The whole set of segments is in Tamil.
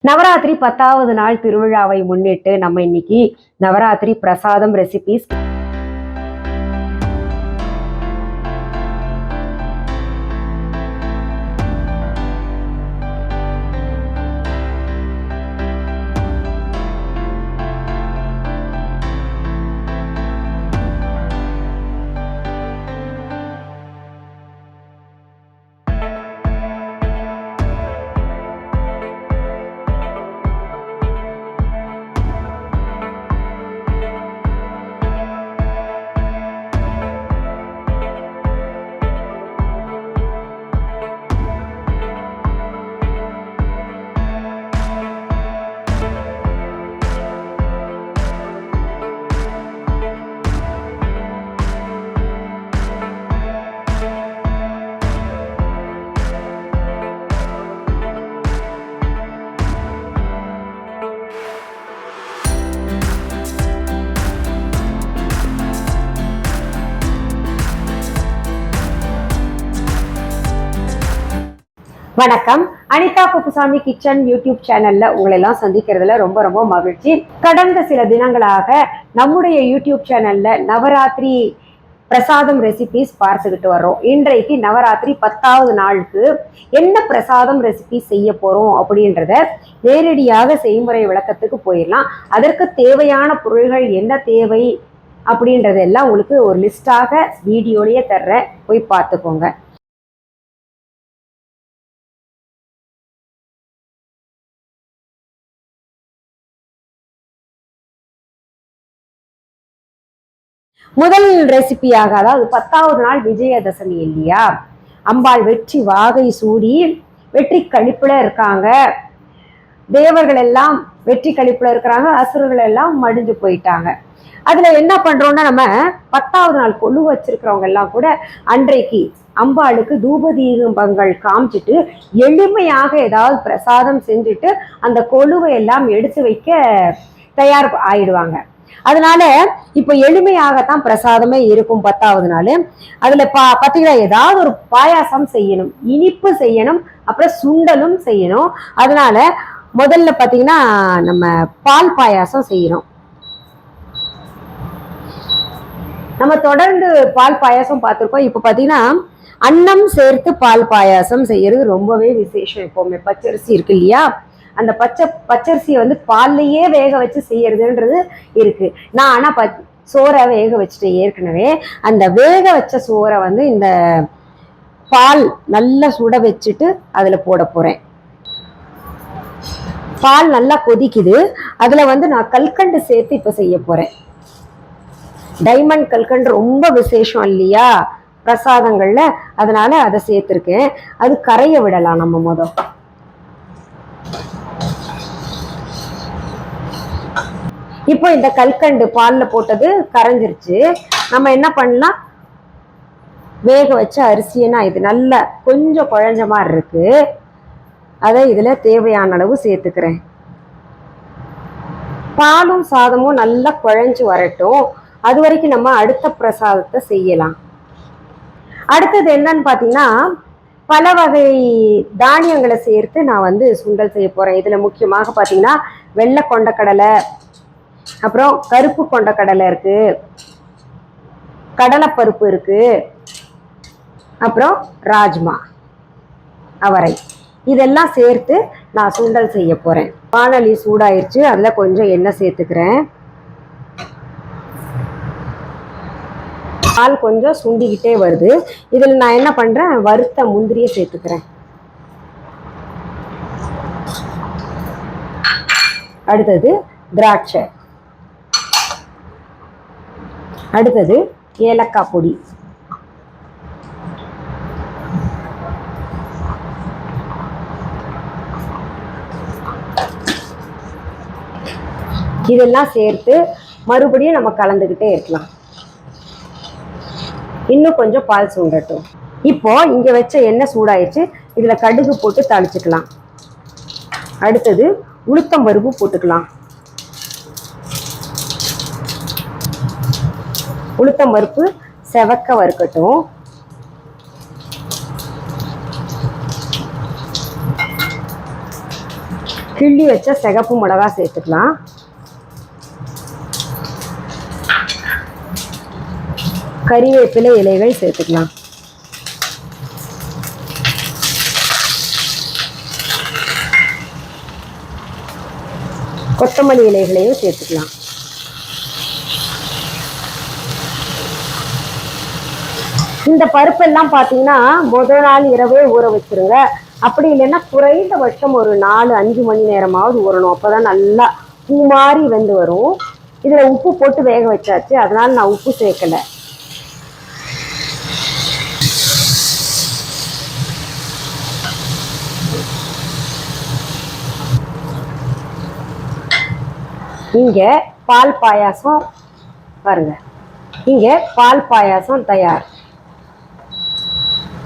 நவராத்திரி 10வது நாள் திருவிழாவை முன்னிட்டு நம்ம இன்னைக்கு நவராத்திரி பிரசாதம் ரெசிபிஸ் வணக்கம். அனிதா குப்புசாமி கிச்சன் யூடியூப் சேனல்ல உங்களை எல்லாம் சந்திக்கிறதுல ரொம்ப ரொம்ப மகிழ்ச்சி. கடந்த சில தினங்களாக நம்முடைய யூடியூப் சேனல்ல நவராத்திரி பிரசாதம் ரெசிபிஸ் பார்த்துக்கிட்டு வர்றோம். இன்றைக்கு நவராத்திரி 10வது நாளுக்கு என்ன பிரசாதம் ரெசிபி செய்ய போறோம் அப்படின்றத நேரடியாக செய்முறை விளக்கத்துக்கு போயிடலாம். அதற்கு தேவையான பொருள்கள் என்ன தேவை அப்படின்றதெல்லாம் உங்களுக்கு ஒரு லிஸ்டாக வீடியோலயே தர்றேன், போய் பார்த்துக்கோங்க. முதல் ரெசிபியாக, அதாவது 10வது நாள் விஜயதசமி இல்லையா, அம்பாள் வெற்றி வாகை சூடி வெற்றி கழிப்புல இருக்காங்க. தேவர்கள் எல்லாம் வெற்றி கழிப்புல இருக்கிறாங்க, அசுரர்கள் எல்லாம் மடிஞ்சு போயிட்டாங்க. அதுல என்ன பண்றோம்னா, நம்ம 10வது நாள் கொலு வச்சிருக்கிறவங்க எல்லாம் கூட அன்றைக்கு அம்பாளுக்கு தூபதீபங்கள் காமிச்சிட்டு எளிமையாக ஏதாவது பிரசாதம் செஞ்சுட்டு அந்த கொலுவை எல்லாம் எடுத்து வைக்க தயார் ஆயிடுவாங்க. அதனால இப்ப எளிமையாகத்தான் பிரசாதமே இருக்கும் 10வது நாள். அதுல பாத்தீங்கன்னா ஏதாவது ஒரு பாயாசம் செய்யணும், இனிப்பு செய்யணும், அப்புறம் சுண்டலும் செய்யணும். அதனால முதல்ல பாத்தீங்கன்னா நம்ம பால் பாயாசம் செய்யணும். நம்ம தொடர்ந்து பால் பாயாசம் பார்த்திருக்கோம். இப்ப பாத்தீங்கன்னா அன்னம் சேர்த்து பால் பாயாசம் செய்யறது ரொம்பவே விசேஷம். எப்பவுமே பச்சரிசி இருக்கு இல்லையா, அந்த பச்சரிசியை வந்து பால்லையே வேக வச்சு செய்யறதுன்றது இருக்கு. நான் ஆனா சோறை வேக வச்சுட்டு ஏற்கனவே அந்த வேக வச்ச சோறை வந்து இந்த பால் நல்லா சுட வச்சுட்டு அதுல போட போறேன். பால் நல்லா கொதிக்குது, அதுல வந்து நான் கல்கண்டு சேர்த்து இப்ப செய்ய போறேன். டைமண்ட் கல்கண்டு ரொம்ப விசேஷம் இல்லையா பிரசாதங்கள்ல, அதனால அதை சேர்த்திருக்கேன். அது கரைய விடலாம் நம்ம முதல். இப்போ இந்த கல்கண்டு பால்ல போட்டது கரைஞ்சிருச்சு. நம்ம என்ன பண்ணலாம், வேக வச்ச அரிசினா இது நல்லா கொஞ்சம் குழஞ்ச மாதிரி இருக்கு, அதை இதுல தேவையான அளவு சேர்த்துக்கிறேன். பாலும் சாதமும் நல்லா குழஞ்சு வரட்டும், அது வரைக்கும் நம்ம அடுத்த பிரசாதத்தை செய்யலாம். அடுத்தது என்னன்னு பாத்தீங்கன்னா, பல வகை தானியங்களை சேர்த்து நான் வந்து சுண்டல் செய்ய போறேன். இதுல முக்கியமாக பாத்தீங்கன்னா வெள்ளை கொண்டக்கடலை, அப்புறம் கருப்பு கொண்டக்கடலை இருக்கு, கடலைப்பருப்பு இருக்கு, அப்புறம் ராஜ்மா, அவரை, இதெல்லாம் சேர்த்து நான் சுண்டல் செய்ய போறேன். வானொலி சூடாயிருச்சு, அதுல கொஞ்சம் எண்ணெய் சேர்த்துக்கிறேன். பால் கொஞ்சம் சுண்டிக்கிட்டே வருது. இதுல நான் என்ன பண்றேன், வறுத்த முந்திரியை சேர்த்துக்கிறேன். அடுத்தது திராட்சை, அடுத்தது ஏலக்காய் பொடி, இதெல்லாம் சேர்த்து மறுபடியும் நம்ம கலந்துக்கிட்டே இருக்கலாம். இன்னும் கொஞ்சம் பால் சுண்டட்டும். இப்போ இங்க வச்ச எண்ணெய் சூடாயிடுச்சு, இதுல கடுகு போட்டு தாளிச்சுக்கலாம். அடுத்தது உளுத்தம் பருப்பு போட்டுக்கலாம். உளுத்தம் பருப்பு செவக்க வறுக்கட்டும். கிள்ளி வச்ச சிகப்பு மிளகா சேர்த்துக்கலாம். கறிவேப்பிலை இலைகள் சேர்த்துக்கலாம். கொத்தமல்லி இலைகளையும் சேர்த்துக்கலாம். இந்த பருப்பெல்லாம் பார்த்தீங்கன்னா முதல் நாள் இரவே ஊற வச்சிருங்க. அப்படி இல்லைன்னா குறைந்தபட்சம் ஒரு 4-5 மணி நேரமாவது ஊறணும். அப்போதான் நல்லா பூ மாதிரி வெந்து வரும். இதில் உப்பு போட்டு வேக வச்சாச்சு, அதனால நான் உப்பு சேர்க்கலை. இங்கே பால் பாயாசம் பாருங்க, இங்கே பால் பாயாசம் தயார்.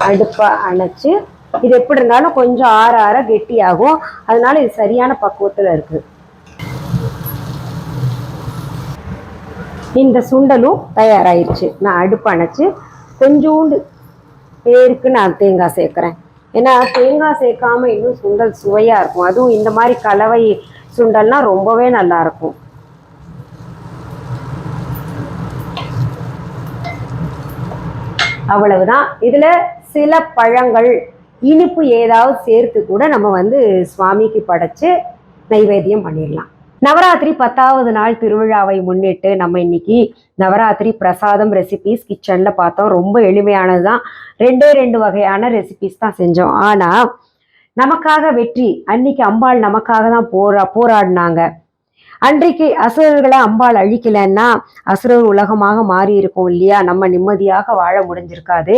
அடுப்பை அணைச்சு, இது எப்படி இருந்தாலும் கொஞ்சம் ஆற ஆற கெட்டியாகும். அதனால இது சரியான பக்குவத்தில் இருக்கு. இந்த சுண்டலும் தயாராகிடுச்சு. நான் அடுப்பு அணைச்சு கொஞ்சோண்டு பேருக்கு நான் தேங்காய் சேர்க்குறேன். ஏன்னா தேங்காய் சேர்க்காம இன்னும் சுண்டல் சுவையாக இருக்கும். அதுவும் இந்த மாதிரி கலவை சுண்டல்னா ரொம்பவே நல்லா இருக்கும். அவ்வளவுதான். இதுல சில பழங்கள், இனிப்பு ஏதாவது சேர்த்து கூட நம்ம சுவாமிக்கு படைச்சு நைவேத்தியம் பண்ணிடலாம். நவராத்திரி 10வது நாள் திருவிழாவை முன்னிட்டு நம்ம இன்னைக்கு நவராத்திரி பிரசாதம் ரெசிபிஸ் கிச்சன்ல பார்த்தோம். ரொம்ப எளிமையானது தான். 2 வகையான ரெசிபிஸ் தான் செஞ்சோம். ஆனா நமக்காக வெற்றி. அன்னைக்கு அம்பாள் நமக்காக தான் போராடினாங்க. அன்றைக்கு அசுரர்களை அம்பாள் அழிக்கலைன்னா அசுரர் உலகமாக மாறி இருக்கும் இல்லையா? நம்ம நிம்மதியாக வாழ முடிஞ்சிருக்காது.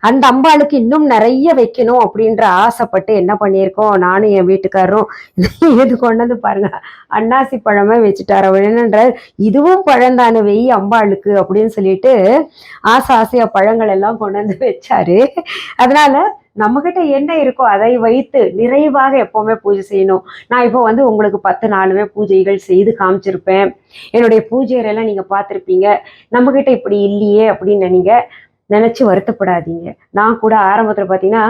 அந்த அம்பாளுக்கு இன்னும் நிறைய வைக்கணும் அப்படின்ற ஆசைப்பட்டு என்ன பண்ணியிருக்கோம், நானும் என் வீட்டுக்காரரும் இது கொண்டு பாருங்க, அன்னாசி பழமே வச்சுட்டார். அவர் என்னன்ற, இதுவும் பழந்தானு வெய் அம்பாளுக்கு அப்படின்னு சொல்லிட்டு ஆசையா பழங்கள் எல்லாம் கொண்டு வச்சாரு. அதனால நம்மகிட்ட என்ன இருக்கோ அதை வைத்து நிறைவாக எப்பவுமே பூஜை செய்யணும். நான் இப்போ உங்களுக்கு 10 நாளுமே பூஜைகள் செய்து காமிச்சிருப்பேன். என்னுடைய பூஜைகளெல்லாம் நீங்க பார்த்துருப்பீங்க. நம்மகிட்ட இப்படி இல்லையே அப்படின்னு நீங்க நினைச்சு வருத்தப்படாதீங்க. நான் கூட ஆரம்பத்துல பார்த்தீங்கன்னா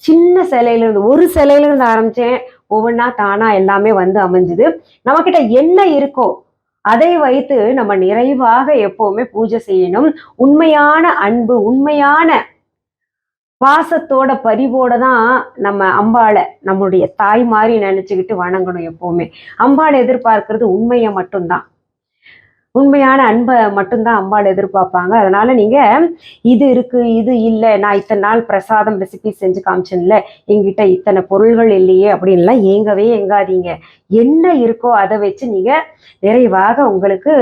சின்ன சிலையிலிருந்து, ஒரு சிலையிலிருந்து ஆரம்பிச்சேன். ஒவ்வொன்றா தானா எல்லாமே அமைஞ்சுது. நம்மகிட்ட என்ன இருக்கோ அதை வைத்து நம்ம நிறைவாக எப்பவுமே பூஜை செய்யணும். உண்மையான அன்பு, உண்மையான பாசத்தோட பரிவோட தான் நம்ம அம்பாளை நம்மளுடைய தாய் மாதிரி நினைச்சுக்கிட்டு வணங்கணும். எப்பவுமே அம்பாளை எதிர்பார்க்கறது உண்மையை மட்டும்தான், உண்மையான அன்பை மட்டும்தான் அம்பாள் எதிர்பார்ப்பாங்க. அதனால நீங்க இது இருக்கு இது இல்லை, நான் இத்தனை நாள் பிரசாதம் ரெசிபி செஞ்சு காமிச்சேன்ல, எங்கிட்ட இத்தனை பொருள்கள் இல்லையே அப்படின்லாம் ஏங்காதீங்க. என்ன இருக்கோ அதை வச்சு நீங்க நிறைவாக உங்களுக்கு,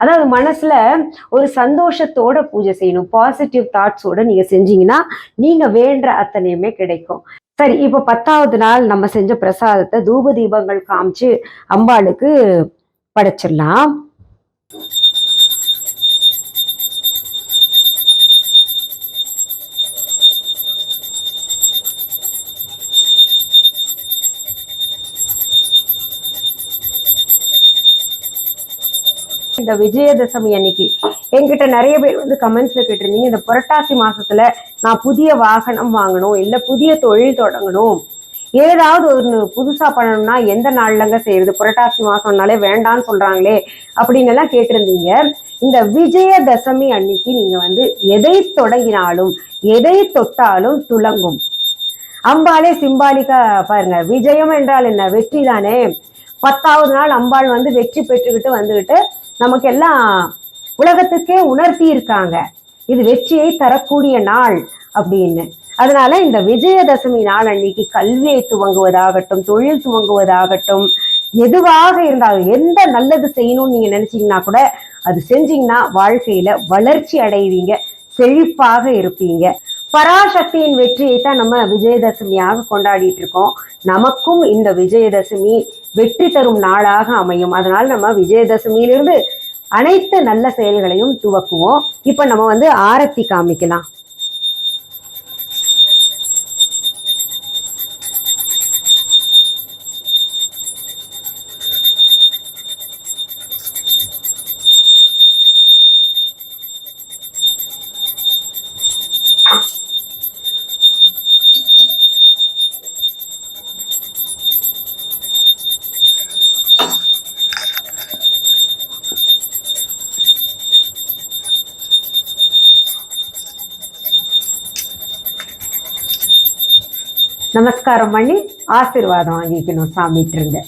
அதாவது மனசுல ஒரு சந்தோஷத்தோட பூஜை செய்யணும். பாசிட்டிவ் தாட்ஸோட நீங்க செஞ்சீங்கன்னா நீங்க வேண்ட அத்தனையுமே கிடைக்கும். சரி, இப்போ 10வது நாள் நம்ம செஞ்ச பிரசாதத்தை தூப தீபங்கள் காமிச்சு அம்பாளுக்கு படைச்சிடலாம். இந்த விஜயதசமி அன்னைக்கு என்கிட்ட நிறைய பேர் கமெண்ட்ஸ்ல கேட்டிருந்தீங்க, இந்த புரட்டாசி மாசத்துல நான் புதிய வாகனம் வாங்கணும், இல்ல புதிய தொழில் தொடங்கணும், ஏதாவது ஒரு புதுசா பண்ணணும்னா எந்த நாள்லங்க செய்யறது, புரட்டாசி மாசம்னாலே வேண்டான்னு சொல்றாங்களே அப்படின்னு எல்லாம் கேட்டிருந்தீங்க. இந்த விஜயதசமி அன்னைக்கு நீங்க எதை தொடங்கினாலும் எதை தொட்டாலும் துலங்கும். அம்பாளே சிம்பாலிக்கா பாருங்க, விஜயம் என்றால் என்ன, வெற்றி தானே. 10வது நாள் அம்பாள் வெற்றி பெற்றுக்கிட்டு நமக்கு எல்லாம் உலகத்துக்கே உணர்த்தி இருக்காங்க, இது வெற்றியை தரக்கூடிய நாள் அப்படின்னு. அதனால இந்த விஜயதசமி நாள் அன்னைக்கு கல்வியை துவங்குவதாகட்டும், தொழில் துவங்குவதாகட்டும், எதுவாக இருந்தாலும் எந்த நல்லது செய்யணும்னு நீங்க நினைச்சீங்கன்னா கூட அது செஞ்சீங்கன்னா வாழ்க்கையில வளர்ச்சி அடைவீங்க, செழிப்பாக இருப்பீங்க. பராசக்தியின் வெற்றியை தான் நம்ம விஜயதசமியாக கொண்டாடிட்டு இருக்கோம். நமக்கும் இந்த விஜயதசமி வெற்றி தரும் நாளாக அமையும். அதனால நம்ம விஜயதசமியிலிருந்து அனைத்து நல்ல செயல்களையும் துவக்குவோம். இப்ப நம்ம ஆரத்தி காமிக்கலாம். நமஸ்காரம் பண்ணி ஆசீர்வாதம் வாங்கிக்கணும் சாமிட்டு இருந்து.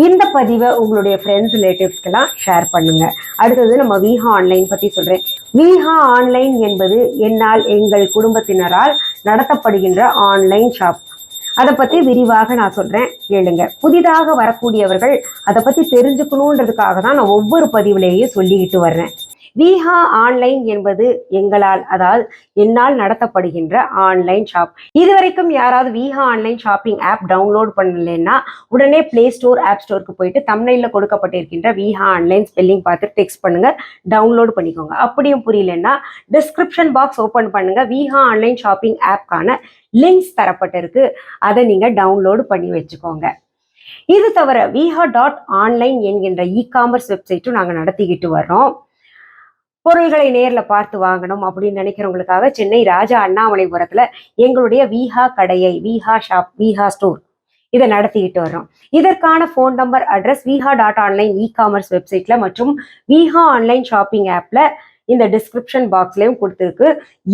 இந்த பதிவை உங்களுடைய ஃப்ரெண்ட்ஸ் ரிலேட்டிவ்ஸ்க்கெல்லாம் ஷேர் பண்ணுங்க. அடுத்தது நம்ம விஹா ஆன்லைன் பற்றி சொல்கிறேன். விஹா ஆன்லைன் என்பது எங்கள் குடும்பத்தினரால் நடத்தப்படுகின்ற ஆன்லைன் ஷாப். அதை பற்றி விரிவாக நான் சொல்கிறேன், கேளுங்க. புதிதாக வரக்கூடியவர்கள் அதை பற்றி தெரிஞ்சுக்கணுன்றதுக்காக தான் நான் ஒவ்வொரு பதிவுலேயும் சொல்லிக்கிட்டு வர்றேன். விஹா ஆன்லைன் என்பது என்னால் நடத்தப்படுகின்ற ஆன்லைன் ஷாப். இதுவரைக்கும் யாராவது Viha online shopping app download பண்ணலைன்னா உடனே பிளே ஸ்டோர், ஆப் ஸ்டோருக்கு போயிட்டு தம்ப்நெயில்ல கொடுக்கப்பட்டிருக்கின்ற விஹா ஆன்லைன் ஸ்பெல்லிங் பார்த்து டெக்ஸ்ட் பண்ணுங்க, டவுன்லோட் பண்ணிக்கோங்க. அப்படியும் புரியலன்னா டிஸ்கிரிப்ஷன் பாக்ஸ் ஓப்பன் பண்ணுங்க. விஹா ஆன்லைன் ஷாப்பிங் ஆப்கான லிங்க்ஸ் தரப்பட்டிருக்கு, அதை நீங்க டவுன்லோடு பண்ணி வச்சுக்கோங்க. இது தவிர viha.online என்கின்ற இ-காமர்ஸ் வெப்சைட்டும் நாங்கள் நடத்திக்கிட்டு வர்றோம். பொருள்களை நேரில் பார்த்து வாங்கணும் அப்படின்னு நினைக்கிறவங்களுக்காக சென்னை ராஜா அண்ணாமலைபுரத்தில் எங்களுடைய விஹா கடையை, விஹா ஷாப், விஹா ஸ்டோர் இதை நடத்திக்கிட்டு வர்றோம். இதற்கான phone number, address viha.online e-commerce வெப்சைட்ல மற்றும் விஹா ஆன்லைன் ஷாப்பிங் ஆப்ல இந்த டிஸ்கிரிப்ஷன் பாக்ஸ்லயும் கொடுத்துருக்கு.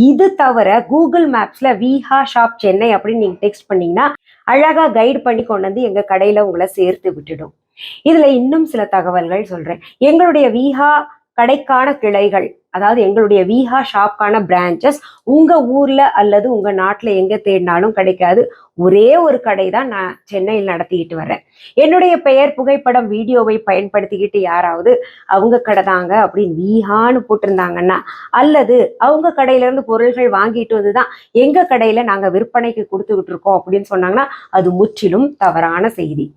இது தவிர கூகுள் மேப்ஸ்ல விஹா ஷாப் சென்னை அப்படின்னு நீங்க டெக்ஸ்ட் பண்ணீங்கன்னா அழகா கைடு பண்ணி கொண்டு வந்து எங்க கடையில உங்களை சேர்த்து விட்டுடும். இதுல இன்னும் சில தகவல்கள் சொல்றேன். எங்களுடைய விஹா கடைக்கான கிளைகள், எங்களுடைய விஹா ஷாப்கான பிரான்ச்சஸ் உங்க ஊர்ல அல்லது உங்க நாட்டுல எங்க தேடினாலும் கிடைக்காது. ஒரே ஒரு கடை தான் நான் சென்னையில் நடத்திக்கிட்டு வர்றேன். என்னுடைய பெயர், புகைப்படம், வீடியோவை பயன்படுத்திக்கிட்டு யாராவது அவங்க கடை தாங்க அப்படின்னு விஹான்னு போட்டிருந்தாங்கன்னா, அல்லது அவங்க கடையில இருந்து பொருள்கள் வாங்கிட்டு வந்துதான் எங்க கடையில நாங்க விற்பனைக்கு கொடுத்துக்கிட்டு இருக்கோம் அப்படின்னு சொன்னாங்கன்னா அது முற்றிலும் தவறான செய்தி.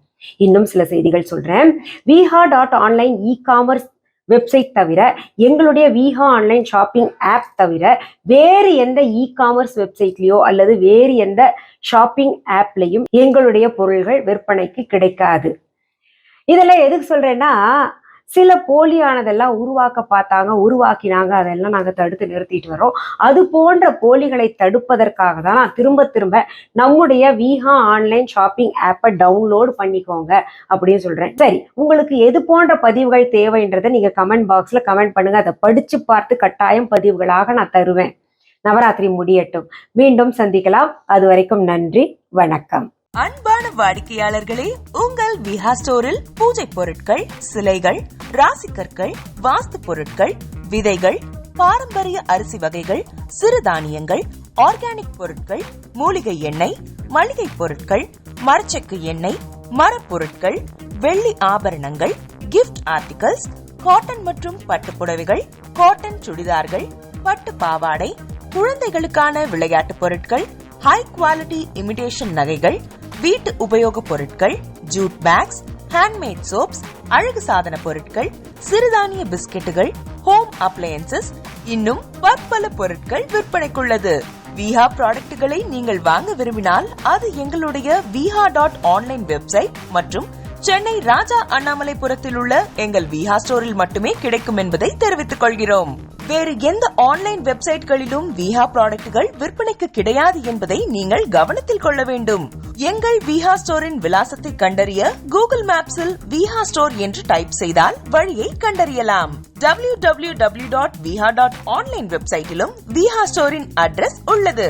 இன்னும் சில செய்திகள் சொல்றேன். viha.online இ-காமர்ஸ் வெப்சைட் தவிர, எங்களுடைய விஹா ஆன்லைன் ஷாப்பிங் ஆப் தவிர வேறு எந்த இ-காமர்ஸ் வெப்சைட்லயோ அல்லது வேறு எந்த ஷாப்பிங் ஆப்லையும் எங்களுடைய பொருள்கள் விற்பனைக்கு கிடைக்காது. இதெல்லாம் எதுக்கு சொல்றேன்னா, சில போலியானதெல்லாம் உருவாக்கினாங்க, அதெல்லாம் நாங்கள் தடுத்து நிறுத்திட்டு வரோம். அது போன்ற போலிகளை தடுப்பதற்காக தான் நான் திரும்ப நம்முடைய விஹா ஆன்லைன் ஷாப்பிங் ஆப்பை டவுன்லோட் பண்ணிக்கோங்க அப்படின்னு சொல்றேன். சரி, உங்களுக்கு எது போன்ற பதிவுகள் தேவைன்றதை நீங்க கமெண்ட் பாக்ஸ்ல கமெண்ட் பண்ணுங்க. அதை படிச்சு பார்த்து கட்டாயம் பதிவுகளாக நான் தருவேன். நவராத்திரி முடியட்டும், மீண்டும் சந்திக்கலாம். அது வரைக்கும் நன்றி, வணக்கம். அன்பான வாடிக்கையாளர்களே, உங்கள் விஹா ஸ்டோரில் பூஜை பொருட்கள், சிலைகள், ராசிக்கற்கள், வாஸ்து பொருட்கள், விதைகள், பாரம்பரிய அரிசி வகைகள், சிறுதானியங்கள், ஆர்கானிக் பொருட்கள், மூலிகை எண்ணெய், மளிகை பொருட்கள், மரச்செக்கு எண்ணெய், மரப்பொருட்கள், வெள்ளி ஆபரணங்கள், கிஃப்ட் ஆர்டிகல்ஸ், காட்டன் மற்றும் பட்டு புடவைகள், காட்டன் சுடிதார்கள், பட்டு பாவாடை, குழந்தைகளுக்கான விளையாட்டு பொருட்கள், ஹை குவாலிட்டி இமிடேஷன் நகைகள், வீட்டு உபயோக பொருட்கள், ஜூட் பேக்ஸ், ஹேண்ட்மேட் சோப்ஸ், அழகு சாதன பொருட்கள், சிறுதானிய பிஸ்கெட்டுகள், ஹோம் அப்ளையன்சஸ், இன்னும் பற்பல பொருட்கள் விற்பனைக்குள்ளது. விஹா ப்ராடக்ட்களை நீங்கள் வாங்க விரும்பினால் அது எங்களுடைய viha.online வெப்சைட் மற்றும் சென்னை ராஜா அண்ணாமலைபுரத்தில் உள்ள எங்கள் விஹா ஸ்டோரில் மட்டுமே கிடைக்கும் என்பதை தெரிவித்துக் கொள்கிறோம். வேறு எந்த ஆன்லைன் வெப்சைட்களிலும் விஹா ப்ராடக்ட்கள் விற்பனைக்கு கிடையாது என்பதை நீங்கள் கவனத்தில் கொள்ள வேண்டும். எங்கள் விஹா ஸ்டோரின் விலாசத்தை கண்டறிய கூகுள் மேப்ஸில் விஹா ஸ்டோர் என்று டைப் செய்தால் வழியை கண்டறியலாம். www.viha.online வெப்சைட்டிலும் விஹா ஸ்டோரின் அட்ரஸ் உள்ளது.